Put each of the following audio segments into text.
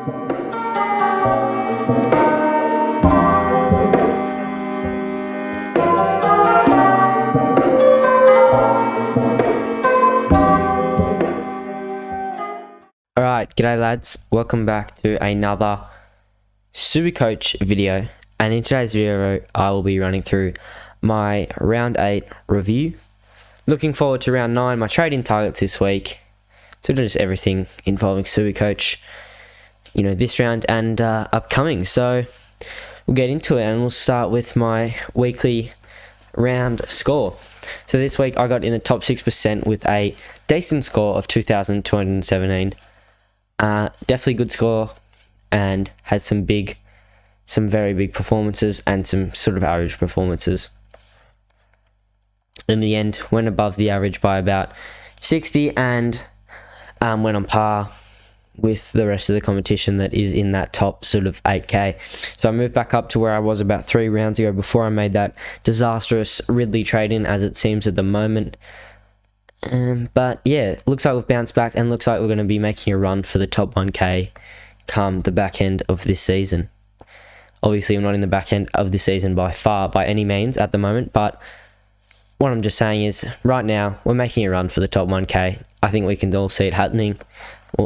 Alright, g'day lads, welcome back to another SuperCoach video, and in today's video I will be running through my round 8 review. Looking forward to round 9, my trading targets this week, so just everything involving SuperCoach, you know, this round and upcoming. So we'll get into it and we'll start with my weekly round score. So this week I got in the top 6% with a decent score of 2,217. Definitely good score, and had some very big performances and some sort of average performances. In the end, went above the average by about 60 and went on par with the rest of the competition that is in that top sort of 8k. So I moved back up to where I was about 3 rounds ago before I made that disastrous Ridley trade-in, as it seems at the moment. But yeah, looks like we've bounced back and looks like we're going to be making a run for the top 1k come the back end of this season. Obviously, I'm not in the back end of the season by any means at the moment, but what I'm just saying is right now we're making a run for the top 1k. I think we can all see it happening.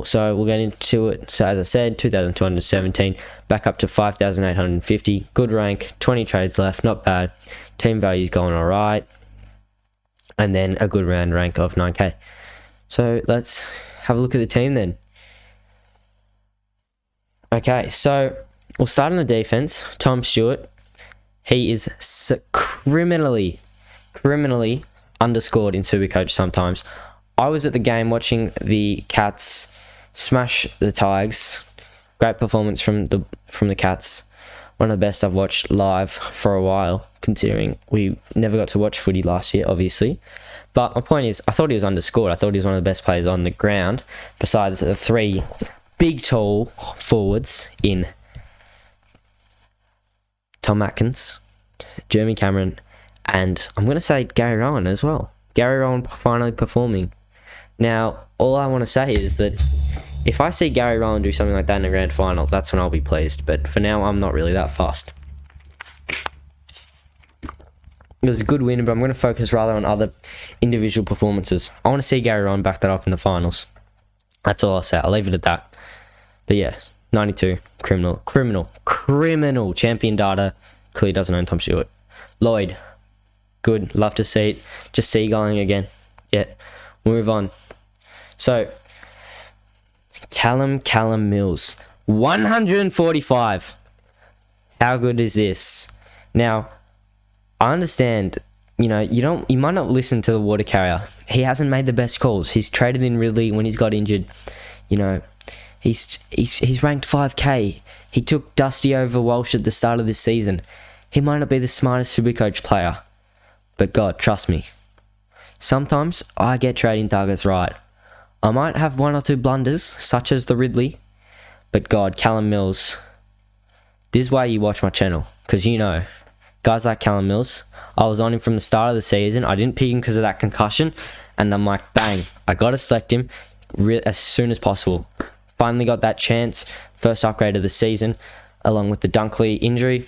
So we'll get into it. So as I said, 2,217, back up to 5,850. Good rank, 20 trades left, not bad. Team value's going all right. And then a good round rank of 9k. So let's have a look at the team then. Okay, so we'll start on the defense. Tom Stewart. He is criminally underscored in SuperCoach sometimes. I was at the game watching the Cats smash the Tigers. Great performance from the Cats. One of the best I've watched live for a while, considering we never got to watch footy last year, obviously. But my point is, I thought he was underscored. I thought he was one of the best players on the ground, besides the 3 big, tall forwards in Tom Atkins, Jeremy Cameron, and I'm going to say Gary Rowan as well. Gary Rowan finally performing. Now, all I want to say is that if I see Gary Rowan do something like that in a grand final, that's when I'll be pleased. But for now, I'm not really that fussed. It was a good win, but I'm going to focus rather on other individual performances. I want to see Gary Rowan back that up in the finals. That's all I'll say. I'll leave it at that. But yeah, 92, criminal. Champion data, clearly doesn't own Tom Stewart. Lloyd, good. Love to see it. Just seagulling again. Yeah, we'll move on. So, Callum Mills, 145. How good is this? Now, I understand, you might not listen to the water carrier. He hasn't made the best calls. He's traded in Ridley when he's got injured. He's ranked 5k. He took Dusty over Walsh at the start of this season. He might not be the smartest SuperCoach player, but God, trust me. Sometimes I get trading targets right. I might have 1 or 2 blunders, such as the Ridley, but God, Callum Mills, this is why you watch my channel, because guys like Callum Mills, I was on him from the start of the season. I didn't pick him because of that concussion, and I'm like, bang, I got to select him as soon as possible. Finally got that chance, first upgrade of the season, along with the Dunkley injury.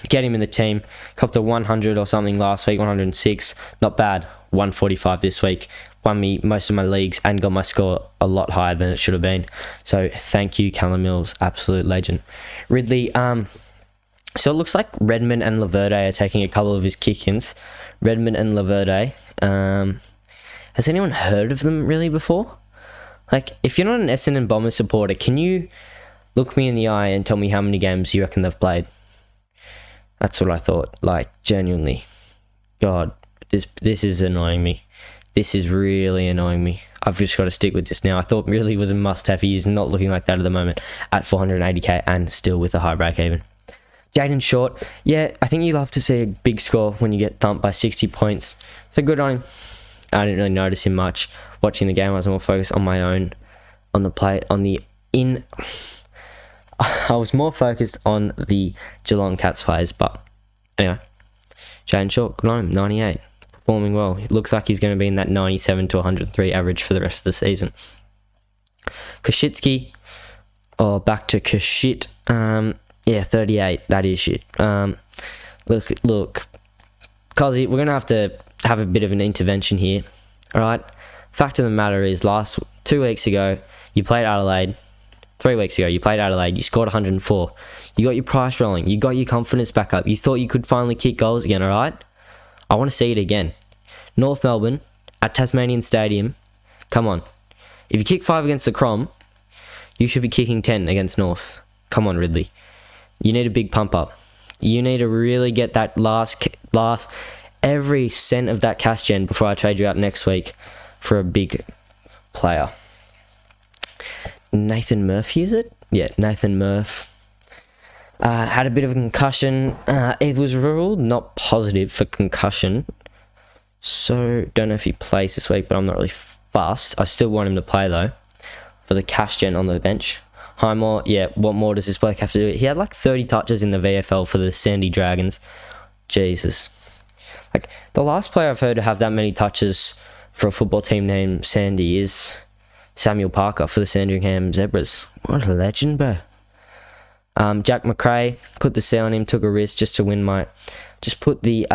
Get him in the team, copped a 100 or something last week, 106, not bad. 145 this week, won me most of my leagues and got my score a lot higher than it should have been. So thank you, Callum Mills, absolute legend. Ridley, so it looks like Redmond and Laverde are taking a couple of his kick-ins. Redmond and Laverde, has anyone heard of them really before? Like, if you're not an Essendon Bombers supporter, can you look me in the eye and tell me how many games you reckon they've played? That's what I thought, like, genuinely. God, this is annoying me. This is really annoying me. I've just got to stick with this now. I thought really was a must-have. He is not looking like that at the moment at 480k and still with a high break-even. Jaden Short, yeah, I think you love to see a big score when you get thumped by 60 points. So good on him. I didn't really notice him much watching the game. I was more focused on my own, I was more focused on the Geelong Cats players, but anyway, Jaden Short, good on him, 98. Performing well. It looks like he's going to be in that 97 to 103 average for the rest of the season. Koshitsky, Oh, back to shit. Yeah, 38. That is shit. Look, Cozzy, we're gonna have a bit of an intervention here. All right. Fact of the matter is, 2 weeks ago, you played Adelaide. 3 weeks ago, you played Adelaide. You scored 104. You got your price rolling. You got your confidence back up. You thought you could finally kick goals again. All right. I want to see it again. North Melbourne at Tasmanian Stadium. Come on. If you kick 5 against the Crom, you should be kicking 10 against North. Come on, Ridley. You need a big pump up. You need to really get that last every cent of that cash gen before I trade you out next week for a big player. Nathan Murphy, is it? Yeah, Nathan Murph. Had a bit of a concussion. It was ruled not positive for concussion. So, don't know if he plays this week, but I'm not really fussed. I still want him to play, though, for the cash gen on the bench. Highmore, yeah, what more does this bloke have to do? He had like 30 touches in the VFL for the Sandy Dragons. Jesus. Like, the last player I've heard to have that many touches for a football team named Sandy is Samuel Parker for the Sandringham Zebras. What a legend, bro. Jack McRae, put the C on him, took a risk just to win just put the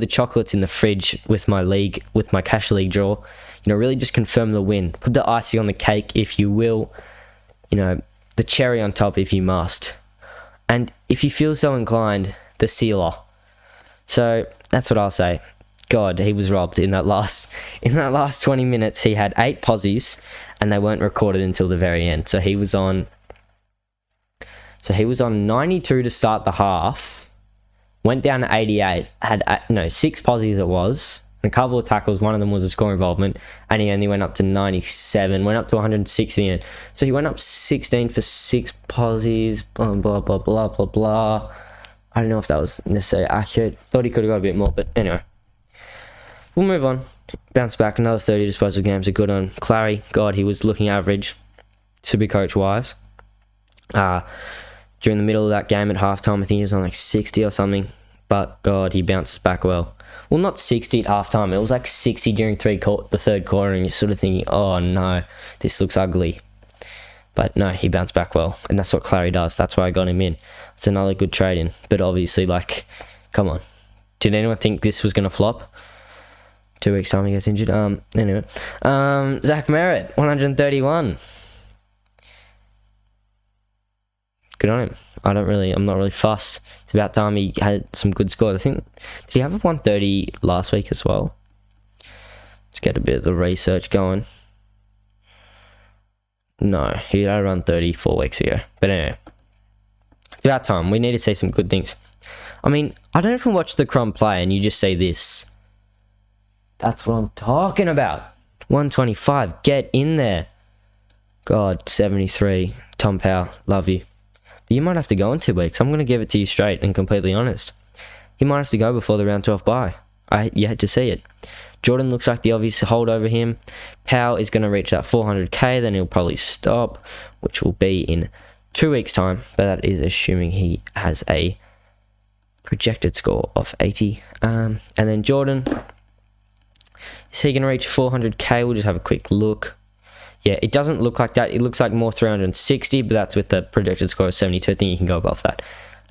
chocolates in the fridge with my cash league draw. Really just confirm the win. Put the icing on the cake, if you will. The cherry on top, if you must. And if you feel so inclined, the sealer. So that's what I'll say. God, he was robbed in that last 20 minutes. He had 8 posies, and they weren't recorded until the very end. So he was on 92 to start the half. Went down to 88. Had 6 posies it was. And a couple of tackles. One of them was a score involvement, and he only went up to 97. Went up to 160 in the end. So he went up 16 for 6 posies. Blah blah blah blah blah blah. I don't know if that was necessarily accurate. Thought he could have got a bit more, but anyway. We'll move on. Bounce back. Another 30 disposal games are good on Clary. God, he was looking average, Supercoach wise. During the middle of that game at halftime, I think he was on like 60 or something. But God, he bounces back well. Well, not 60 at halftime. It was like 60 during the third quarter, and you're sort of thinking, oh no, this looks ugly. But no, he bounced back well, and that's what Clary does. That's why I got him in. It's another good trade in. But obviously, come on. Did anyone think this was going to flop? 2 weeks time he gets injured. Anyway. Zach Merritt, 131. Good on him. I'm not really fussed. It's about time he had some good scores. I think, did he have a 130 last week as well? Let's get a bit of the research going. No, he had a 130 4 weeks ago. But anyway, it's about time. We need to see some good things. I mean, I don't even watch the Crom play and you just say this. That's what I'm talking about. 125. Get in there. God, 73. Tom Powell, love you. But you might have to go in 2 weeks. I'm going to give it to you straight and completely honest. He might have to go before the round 12 bye. You had to see it. Jordan looks like the obvious hold over him. Powell is going to reach that 400k, then he'll probably stop, which will be in 2 weeks' time. But that is assuming he has a projected score of 80. And then Jordan, is he going to reach 400k? We'll just have a quick look. Yeah, it doesn't look like that. It looks like more 360, but that's with the projected score of 72. I think you can go above that,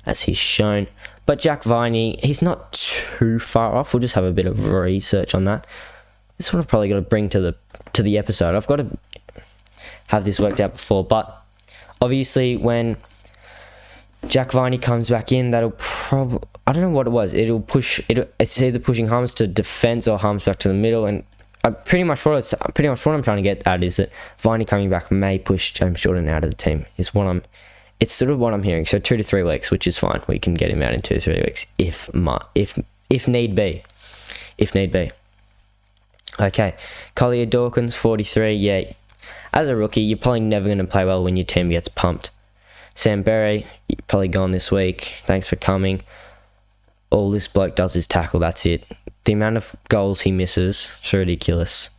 as he's shown. But Jack Viney, he's not too far off. We'll just have a bit of research on that. This one I've probably got to bring to the episode. I've got to have this worked out before, but obviously when Jack Viney comes back in, that'll probably, I don't know what it was. It's either pushing Harms to defense or Harms back to the middle, and pretty much what I'm trying to get at is that Viney coming back may push James Jordan out of the team. It's sort of what I'm hearing. So 2 to 3 weeks, which is fine. We can get him out in 2 to 3 weeks if need be. If need be. Okay, Collier Dawkins, 43. Yeah, as a rookie, you're probably never going to play well when your team gets pumped. Sam Berry, you're probably gone this week. Thanks for coming. All this bloke does is tackle. That's it. The amount of goals he misses is ridiculous.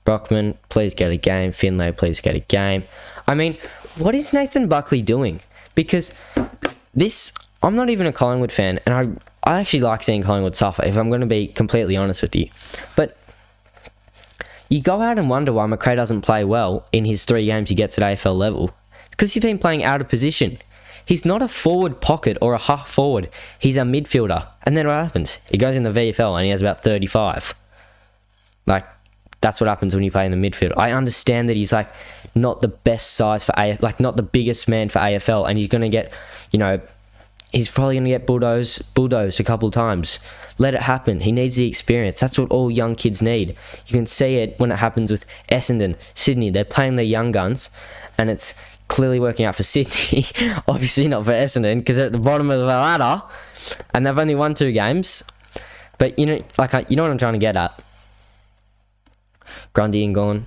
Brockman, please get a game. Finlay, please get a game. I mean, what is Nathan Buckley doing? Because I'm not even a Collingwood fan, and I actually like seeing Collingwood suffer, if I'm going to be completely honest with you. But you go out and wonder why McRae doesn't play well in his 3 games he gets at AFL level. because he's been playing out of position. He's not a forward pocket or a half forward. He's a midfielder. And then what happens? He goes in the VFL and he has about 35. Like, that's what happens when you play in the midfield. I understand that he's, like, not the best size for AFL, like, not the biggest man for AFL, and he's going to get, you know, he's probably going to get bulldozed a couple times. Let it happen. He needs the experience. That's what all young kids need. You can see it when it happens with Essendon, Sydney. They're playing their young guns, and it's clearly working out for Sydney. Obviously not for Essendon, because they're at the bottom of the ladder, and they've only won 2 games. But, you know, like, you know what I'm trying to get at. Grundy and gone.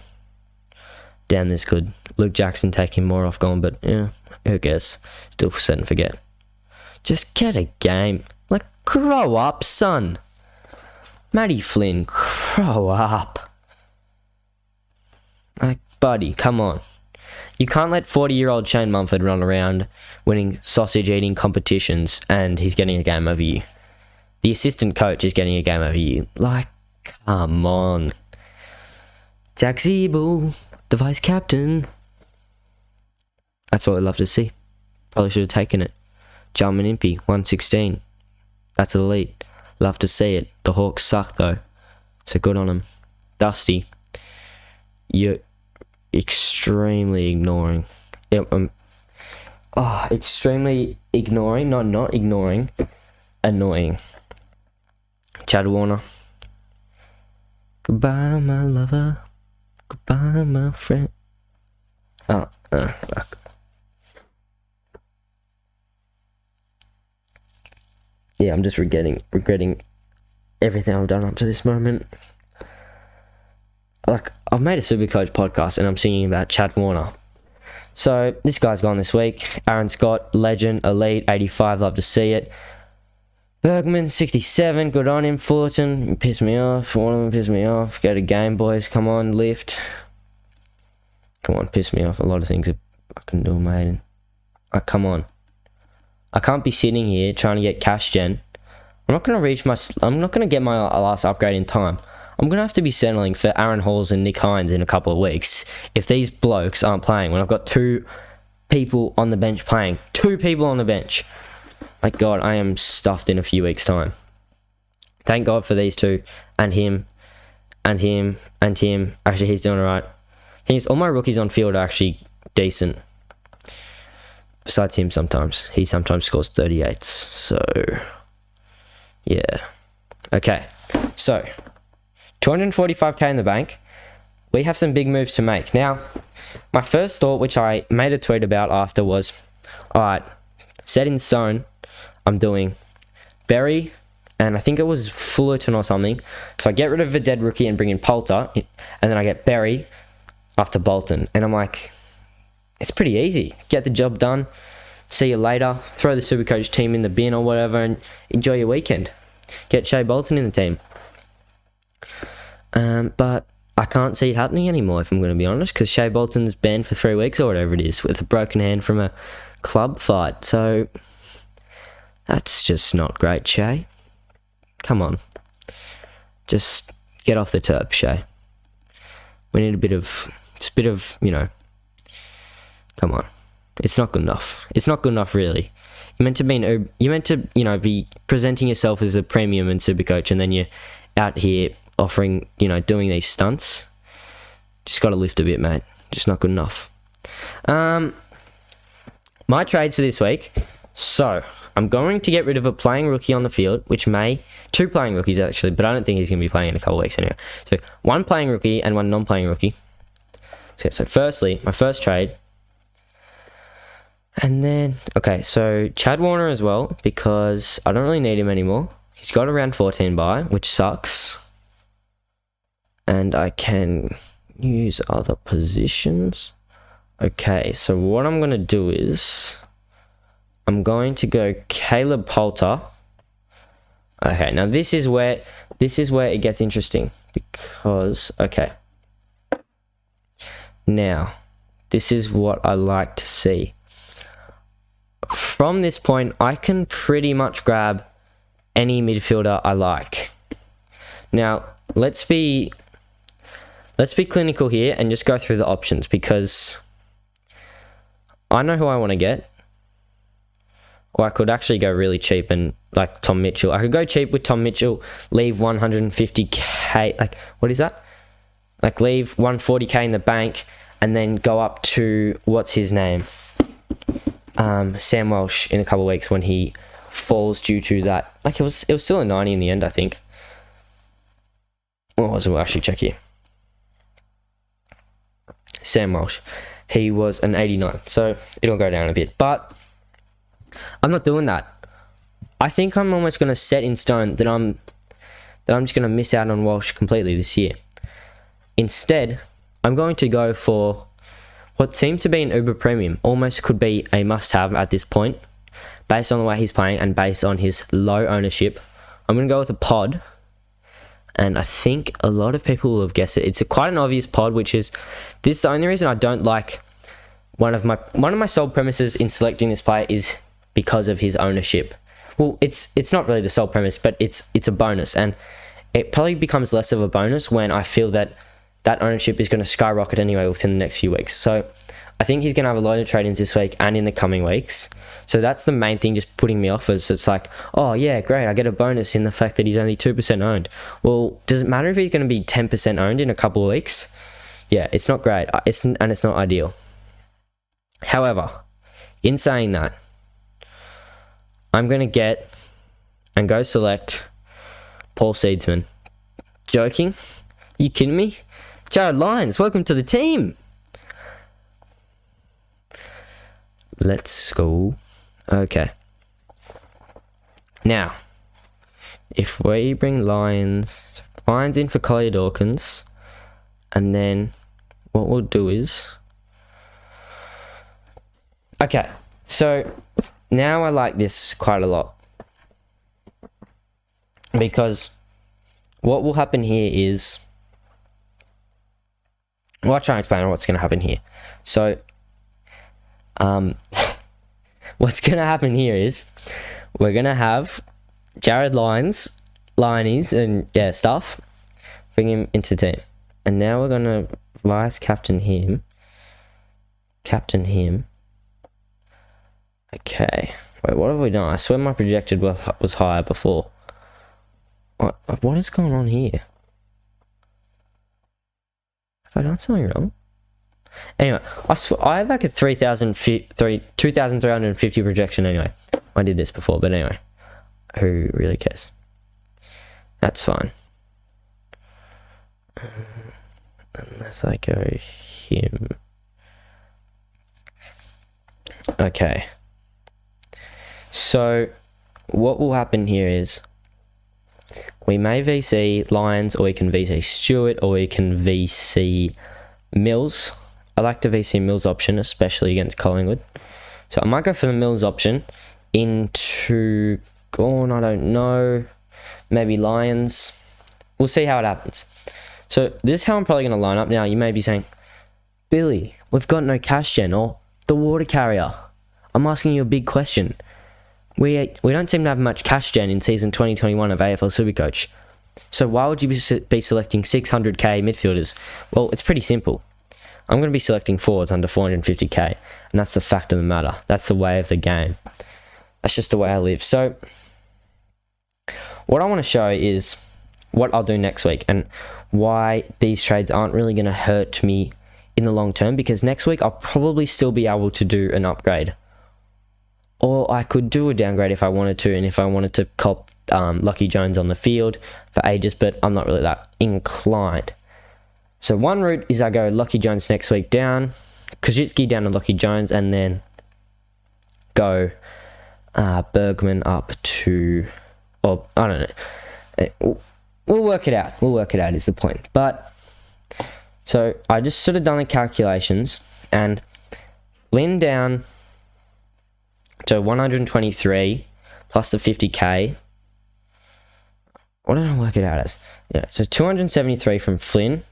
Damn, this could. Luke Jackson taking more off gone, but yeah, who cares? Still set and forget. Just get a game. Like, grow up, son. Matty Flynn, grow up. Like, buddy, come on. You can't let 40-year-old Shane Mumford run around winning sausage-eating competitions and he's getting a game over you. The assistant coach is getting a game over you. Like, come on. Jack Zeeble, the vice captain. That's what I'd love to see. Probably should have taken it. Jarman Impey, 116. That's elite. Love to see it. The Hawks suck though, so good on them. Dusty, you're extremely ignoring. Extremely ignoring, not ignoring. Annoying. Chad Warner. Goodbye, my lover. Goodbye, my friend. Fuck. Yeah, I'm just regretting everything I've done up to this moment. Like, I've made a SuperCoach podcast and I'm singing about Chad Warner. So, this guy's gone this week. Aaron Scott, legend, elite, 85, love to see it. Bergman, 67, good on him. Fullerton, pissed me off. One of them pissed me off. Go to game, boys. Come on, lift. Come on, piss me off. A lot of things I can do, mate. Come on. I can't be sitting here trying to get cash gen. I'm not going to get my last upgrade in time. I'm going to have to be settling for Aaron Halls and Nick Hines in a couple of weeks if these blokes aren't playing, when I've got 2 people on the bench playing. 2 people on the bench. Like, God, I am stuffed in a few weeks' time. Thank God for these 2, and him, and him, and him. Actually, he's doing alright. Thing is, all my rookies on field are actually decent. Besides him sometimes. He sometimes scores 38s. So, yeah. Okay. So, 245k in the bank. We have some big moves to make. Now, my first thought, which I made a tweet about after, was, alright, set in stone, I'm doing Berry, and I think it was Fullerton or something. So I get rid of a dead rookie and bring in Poulter, and then I get Berry after Bolton. And I'm like, it's pretty easy. Get the job done. See you later. Throw the SuperCoach team in the bin or whatever and enjoy your weekend. Get Shea Bolton in the team. But I can't see it happening anymore, if I'm going to be honest, because Shea Bolton's banned for 3 weeks or whatever it is with a broken hand from a club fight. So that's just not great, Shea. Come on. Just get off the turf, Shea. We need a bit of, you know, come on. It's not good enough. It's not good enough, really. You're meant to, you know, be presenting yourself as a premium in SuperCoach, and then you're out here offering, you know, doing these stunts. Just got to lift a bit, mate. Just not good enough. My trades for this week. So, I'm going to get rid of a playing rookie on the field, which 2 playing rookies actually, but I don't think he's going to be playing in a couple of weeks anyway. So, 1 playing rookie and 1 non-playing rookie. So firstly, my first trade. And then, okay, so Chad Warner as well, because I don't really need him anymore. He's got around 14 buy, which sucks. And I can use other positions. Okay, so what I'm going to do is I'm going to go Caleb Poulter. Okay, now this is where it gets interesting, because, okay. Now, this is what I like to see. From this point, I can pretty much grab any midfielder I like. Now, let's be clinical here and just go through the options, because I know who I want to get. Or I could actually go really cheap and like Tom Mitchell. I could go cheap with Tom Mitchell, leave 150k. Like, what is that? Like, leave 140k in the bank and then go up to, what's his name? Sam Welsh in a couple of weeks when he falls due to that. Like, it was still a 90 in the end, I think. What was it? We'll actually check here. Sam Welsh. He was an 89. So it'll go down a bit. But I'm not doing that. I think I'm almost going to set in stone that I'm just going to miss out on Walsh completely this year. Instead, I'm going to go for what seemed to be an uber premium, almost could be a must-have at this point, based on the way he's playing and based on his low ownership. I'm going to go with a pod, and I think a lot of people will have guessed it. It's quite an obvious pod, which is this. The only reason I don't like one of my sole premises in selecting this player is because of his ownership. Well, it's not really the sole premise, but it's a bonus, and it probably becomes less of a bonus when I feel that ownership is going to skyrocket anyway within the next few weeks. So I think he's going to have a load of trade-ins this week and in the coming weeks. So that's the main thing just putting me off. So it's like, oh yeah, great, I get a bonus in the fact that he's only 2% owned. Well, does it matter if he's going to be 10% owned in a couple of weeks? Yeah, it's not great. It's not ideal. However, in saying that, I'm going to get and go select Paul Seedsman. Joking? You kidding me? Jared Lyons, welcome to the team. Let's go. Okay. Now, if we bring Lyons in for Collier Dawkins, and then what we'll do is... Okay, so now I like this quite a lot. Because what will happen here is... Well, I'll try and explain what's going to happen here. So, what's going to happen here is we're going to have Jared Lyons, and stuff, bring him into the team. And now we're going to vice captain him. Okay. Wait, what have we done? I swear my projected was higher before. What is going on here? Have I done something wrong? Anyway, I had like a 2,350 projection anyway. I did this before, but anyway. Who really cares? That's fine. Unless I go him. Okay. So, what will happen here is we may VC Lyons, or we can VC Stewart, or we can VC Mills. I like the VC Mills option, especially against Collingwood. So I might go for the Mills option into Gorn, I don't know. Maybe Lyons. We'll see how it happens. So this is how I'm probably going to line up. Now, you may be saying, Billy, we've got no cash gen, or the water carrier. I'm asking you a big question. We don't seem to have much cash gen in season 2021 of AFL SuperCoach. So why would you be selecting 600k midfielders? Well, it's pretty simple. I'm going to be selecting forwards under 450k, and that's the fact of the matter. That's the way of the game. That's just the way I live. So what I want to show is what I'll do next week and why these trades aren't really going to hurt me in the long term, because next week I'll probably still be able to do an upgrade. Or I could do a downgrade if I wanted to, and if I wanted to cop Lucky Jones on the field for ages, but I'm not really that inclined. So one route is I go Lucky Jones next week down, Kajitsky down to Lucky Jones, and then go Bergman up to, or I don't know. We'll work it out. Is the point. But, so I just sort of done the calculations, and Flynn down to 123 plus the 50k. What did I work it out as? Yeah, so 273 from Flynn.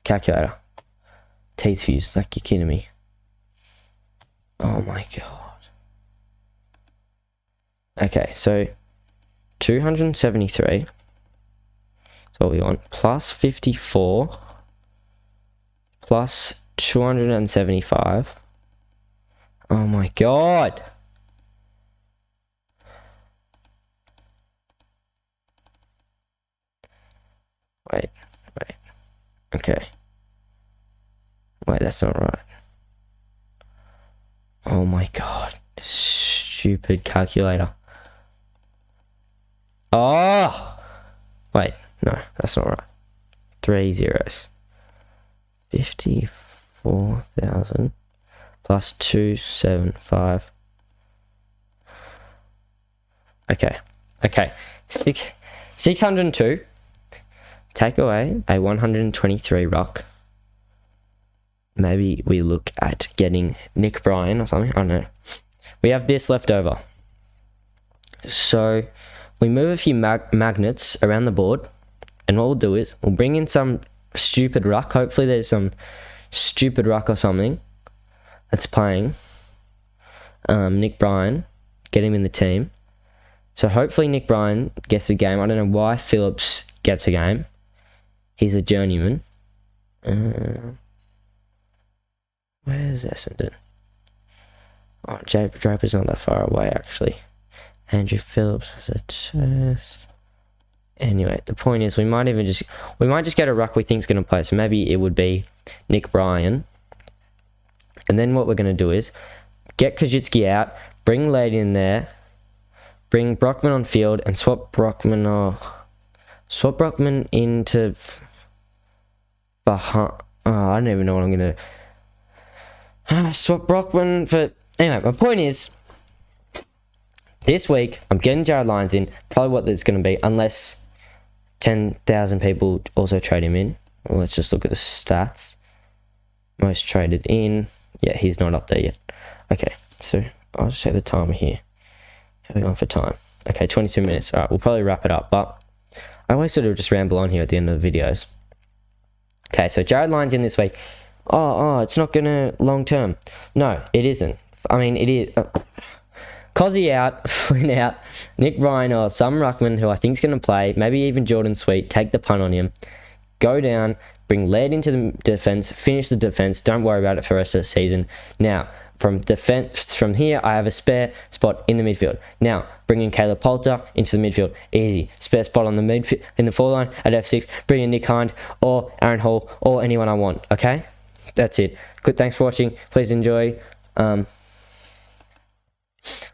Calculator. Teeth fused, like you're kidding me. Oh my god. Okay, so 273. That's what we want. Plus 54. Plus 275. Oh my god. Wait. Okay. Wait, that's not right. Oh my god. Stupid calculator. Oh! Wait, no, that's not right. 3 zeros. 54,000 plus 275. Okay. 602. Take away a 123 ruck. Maybe we look at getting Nick Bryan or something. I don't know. We have this left over. So we move a few magnets around the board. And what we'll do is we'll bring in some stupid ruck. Hopefully there's some stupid ruck or something that's playing. Nick Bryan. Get him in the team. So hopefully Nick Bryan gets a game. I don't know why Phillips gets a game. He's a journeyman. Where's Essendon? Oh, Draper's not that far away, actually. Andrew Phillips has a test. Anyway, the point is, we might just get a ruck we think's going to play. So maybe it would be Nick Bryan. And then what we're going to do is get Kajitsky out, bring Lade in there, bring Brockman on field, and swap Brockman into behind. Oh, I don't even know what I'm going to swap Brockman for... Anyway, my point is, this week, I'm getting Jared Lyons in. Probably what it's going to be, unless 10,000 people also trade him in. Well, let's just look at the stats. Most traded in. Yeah, he's not up there yet. Okay, so I'll just set the timer here. How are we going for time? Okay, 22 minutes. All right, we'll probably wrap it up, but I always sort of just ramble on here at the end of the videos. Okay, so Jared Lyons in this week. Oh, it's not going to long term. No, it isn't. I mean, it is. Cozzy out, Flynn out, Nick Bryan or some ruckman who I think is going to play, maybe even Jordan Sweet, take the punt on him, go down, bring Laird into the defence, finish the defence, don't worry about it for the rest of the season. Now, from here, I have a spare spot in the midfield. Now, bring in Caleb Poulter into the midfield. Easy. Spare spot on the midfield in the forward line at F6. Bring in Nick Hind or Aaron Hall or anyone I want. Okay? That's it. Good. Thanks for watching. Please enjoy.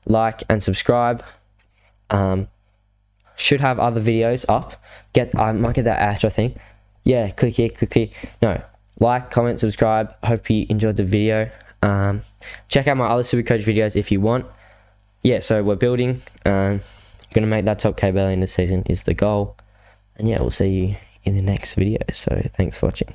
Like and subscribe. Should have other videos up. I might get that ad, I think. Yeah, click here. No. Like, comment, subscribe. Hope you enjoyed the video. Check out my other SuperCoach videos if you want. Yeah, so we're building. Gonna make that top K belly in the season is the goal. And yeah, we'll see you in the next video. So thanks for watching.